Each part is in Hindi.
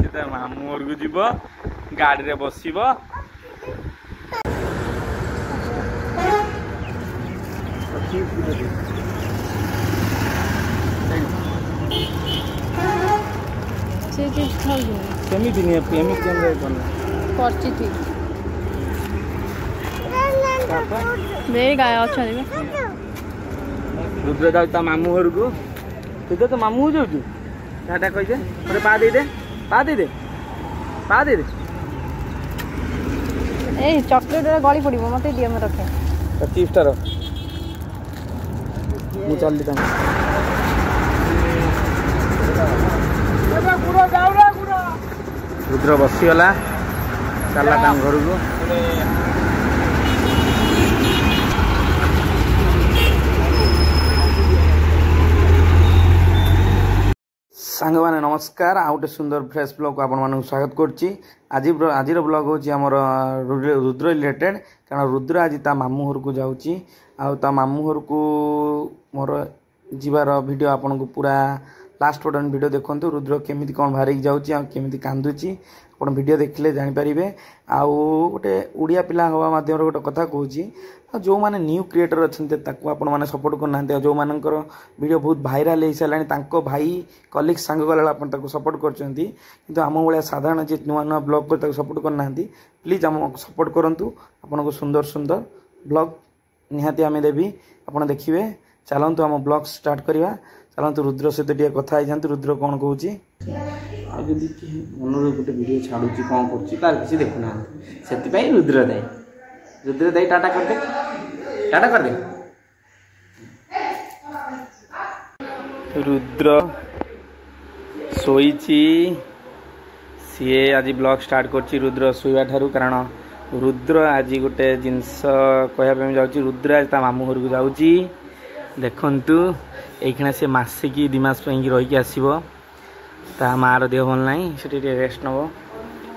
ता मामू घर को जीव गाड़ी रे बसिब केमिति नहीं एमिति केंद्र करना करची थी दे गाय अच्छा देबे रुद्र जाऊ ता मामू घर को तू तो मामू हो जाऊ टाटा कह दे अरे पा दे दे पा दे दे पा दे दे ए चॉकलेट रे गली पड़िबो मते दिया में रखे 25 टा मु चल ता रुद्र बसीगला चला घर को सांग माने नमस्कार आ गोटे सुंदर फ्रेश ब्लॉग को आपण स्वागत करछि। आज ब्लॉग होछि हमर रुद्र रिलेटेड कारण रुद्र आज ता मामू घर को जाउछि आ ता मामू घर को मोर जीवार वीडियो आपन को पूरा लास्ट पर्यंत वीडियो देखंतु रुद्र केमिति कोन भारी जाउछि आ केमिति कांदुछि आपण वीडियो देखले जानि परिबे। आ गोटे उड़िया पिला हवा माध्यम गोटे कथा कहूछि जो माने न्यू क्रिएटर अच्छे ताको आपण माने सपोर्ट करना जो मानकर वीडियो बहुत भाइराल हो सारा तांको भाई कलिग सांग गला आपण ताको सपोर्ट करचंती किंतु आम भाया साधारण जे नुआ नुआ ब्लॉग कर ताको सपोर्ट करना प्लीज आम सपोर्ट करंतु आपण को सुंदर सुंदर ब्लॉग निहाती आमे देबी आपण देखिबे। चलंतु आम ब्लॉग स्टार्ट करिवा चलंतु रुद्र सहित टिके कथा हो जातु रुद्र कोन कहूछि मनोर गोटे वीडियो छाड़ुछि कोन करछि तार किछि देखुना सेति पई रुद्र दाई टाटा कर दे रुद्र सोईची सी आज ब्लॉग स्टार्ट करछि रुद्र सोईवा ठारू कारण रुद्र आज गोटे जिनस कहया जाउछि रुद्र आज ता मामू घर को जाउछि देखंतु एखना से मासे की 2 मास रही आसब ता मार देह भल ना से रेस्ट नब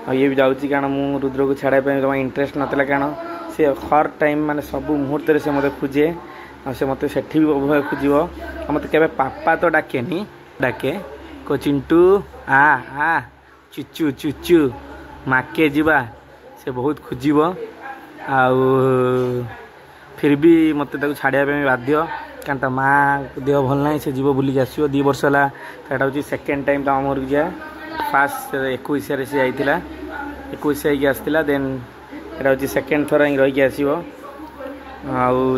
और ये भी जाऊँगी कारण मु रुद्र को छाड़ा जमा इंटरेस्ट नाला कारण से हर टाइम माने सब मुहूर्त से मत खोजे और से मत से खोज मत के पापा तो डाकेनी डाके को चिंटू आ चुचु चुचु माके जीवा से बहुत खोजब फिर भी मत छाड़ा बाध्य कारण ता माँ देह भल ना से जीव बुलिक आसो 2 वर्ष है हूँ सेकेंड टाइम तो आम घर जा फास्ट 21 से जाइला 21 आसला देन एटा हूँ सेकेंड थर रही आसो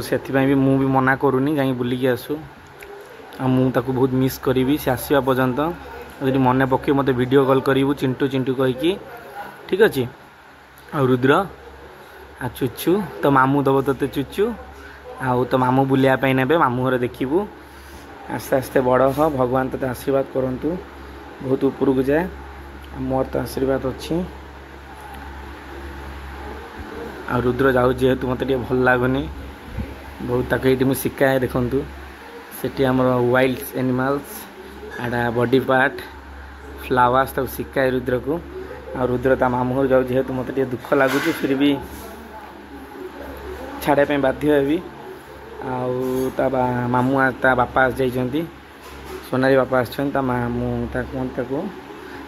से भी मु भी मना करूनी जा बुलिक आसू ताको बहुत मिस करी से आसवा पर्यंत जी मन पके मत वीडियो कॉल करूँ चिंटू चिंटू कहीकि ठीक अच्छे आ रुद्र आ चुचु तो मामू दब ते चुचु आउ तो मामू बुलिया ने मामू घर देखू आस्ते आस्ते बड़ हो भगवान तो आशीर्वाद करंतु बहुत ऊपर को जाए मोर तो आशीर्वाद अच्छी आ रुद्र जाऊ जेहेतु मत भल लगुनि बहुत ताक ये मुझे शिखाए देखु से वाइल्ड एनिमल्स आड़ा बॉडी पार्ट फ्लावर्स तक शिखाए रुद्र को आ रुद्र ता मामू घर जाऊ जेहेतु मत दुख लगुच फिर भी छाड़ापी बाध्य हेबी मामू ता बापा जाइछंती सोनारी बापा आछन ता मामू ता कोन ताको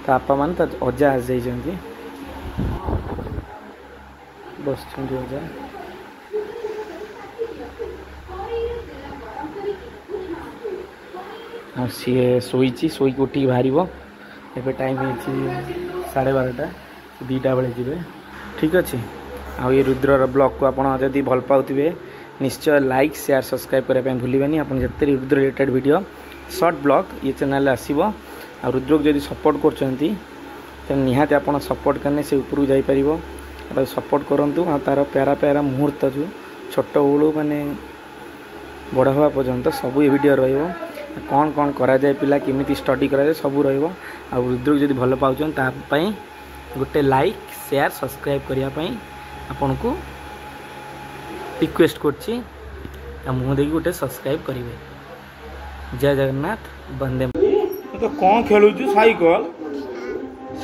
ता बापा मान ता अजा आस जाइछंती बस छंती अजा आ सी सोईची सोई को उठी बाहरिबो एबे टाइम हेछि 12:30 2टा बेले जिवे ठीक अछि आ ये रुद्र ब्लॉग को आपण जदी भल पाउथिबे निश्चय लाइक शेयर सब्सक्राइब करने भूलें आप जिते Rudra related video short blog ये चैनल आसो आ रुद्र को जब सपोर्ट कर निहाती आप सपोर्ट करने से ऊपर जापर सपोर्ट करूँ तार प्यारा प्यारा मुहूर्त जो छोट बड़ू माने बड़ हवा पर्यंत सब ये वीडियो कौन कौन करा जाए पिला केमिति स्टडी करा जाए सब रुद्र को जब भल पाँच गोटे लाइक शेयर सब्सक्राइब करने आपन को रिक्वेस्ट करछि मुँह देखिए गोटे सब्सक्राइब करेंगे। जय जगन्नाथ बंदे तो कौन खेलुचु साइकिल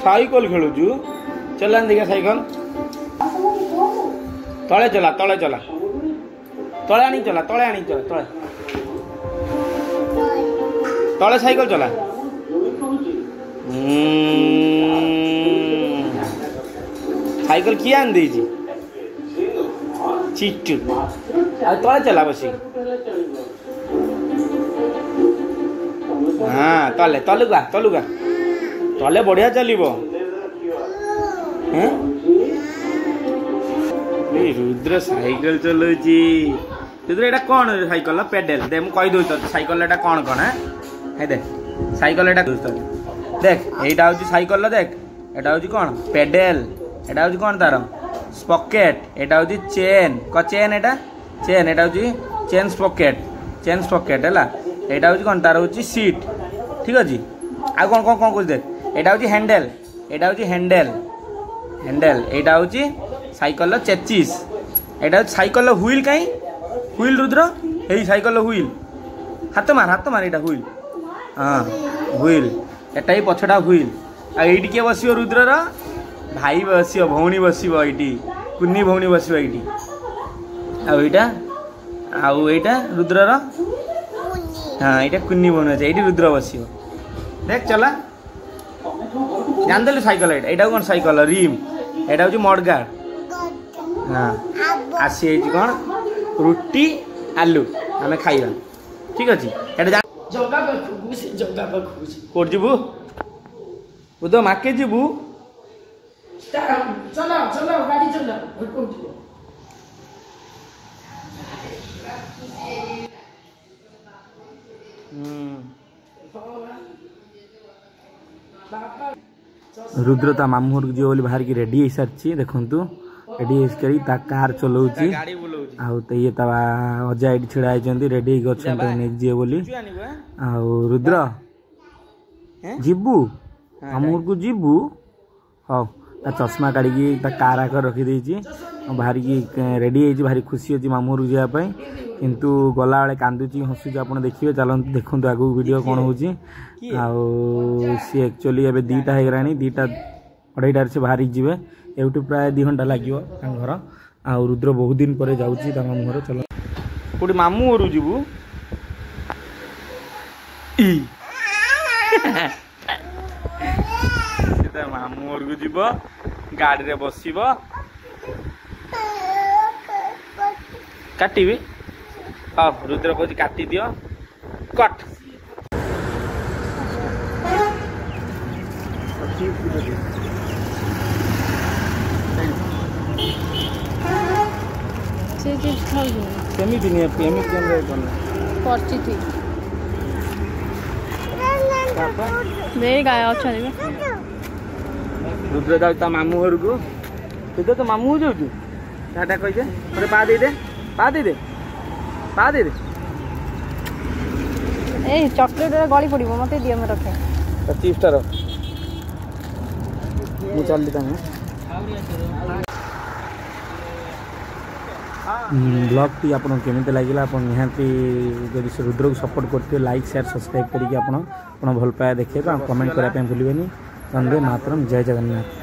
साइकिल खेलुचु चला देखा साइकिल तले चला तले चला तले आनी चला तले आनी चला तले तले साइकिल चला साइकिल किए आन दे चिट्टू तले चला बस हाँ तले तलुगा तलुगा तले बढ़िया चलो रुद्र साइकिल चलाउची रुद्र एटा कौन साइकिल पेडल दे मु कहि दउ त साइकिल एटा कौन कौन है देख साइकिल एटा देख एटा होची साइकिल देख एटा होची कौन पेडल एटा होची कौन तार स्पॉकेट एटा होची चेन क चेन एटा होची चेन स्पॉकेट हैला एटा होची कौन तार होची सीट ठीक अछि आ कौन कौन कौन कुछ देख एटा होची हैंडल हैंडल एटा होची साइकिल चेचिस एटा साइकिल व्हील कहीं व्हील रुद्र यही साइकिल व्हील हाथ मार एटा व्हील हाँ व्हील एटा ही पछटा व्हील आ एटी किए बस रुद्र भाई बस भौणी बस कुन्नी भौणी बस आईटा रुद्र हाँ यहाँ कुन्नी भौणी अच्छे ये रुद्र बस देख चला जानदेलु साइकिल एटा कौन साइकिल रिम एटा हूँ मडगार्ड हाँ आसी कौन रुटी आलू आम खाइबा ठीक अच्छे कोट जीवु बुध माके जीवु चलो चलो गाड़ी चलो रुद्र ता मामू घर जीव बाहर की रेडी हो सारी देखु रेडी हो कार चलाऊँगी ये अजा ये छिड़ा होती रेडी जीवे बोली रुद्र जीवु मामू घर को जीवु हाँ चश्मा काढ़ी कार आकर रखीदे बाहर की रेडी हो भारी खुशी अच्छी मामू घर जावाई किंतु गला बेले कांदुची हसुची आप देखिए चलते देखो आगू वीडियो कौन हो सी एक्चुअली एवं दीटा हो गलानी दीटा अढ़ाईटार से बाहर जीवे एवं प्राय 2 घंटा लगे घर आ रुद्र बहुत दिन पर जाऊँगी मामू घर चलो कौटी मामू घर जीवु मामू घर को जीव गाड़ी रे बस काटी हाँ रुद्र कह काटी दियो कट केमिति नहीं पेमेंट केमरे करना पर्ची थी देरी गाय अच्छा देबे रुद्र जाऊ ता मामू घर को रुद्र तो मामू जाऊ टाटा कह दे अरे पा दे ए चॉकलेट गली पड़ो मत दिए मैं रखे 25 टा मु चल ब्लॉग टी आपन केमिति लागिला आपन निहांती जदि से रुद्र को सपोर्ट करते लाइक शेयर सब्सक्राइब करके आपन भल पाए देखिए कमेंट करने भूलें। वंदे मातरम जय जगन्नाथ।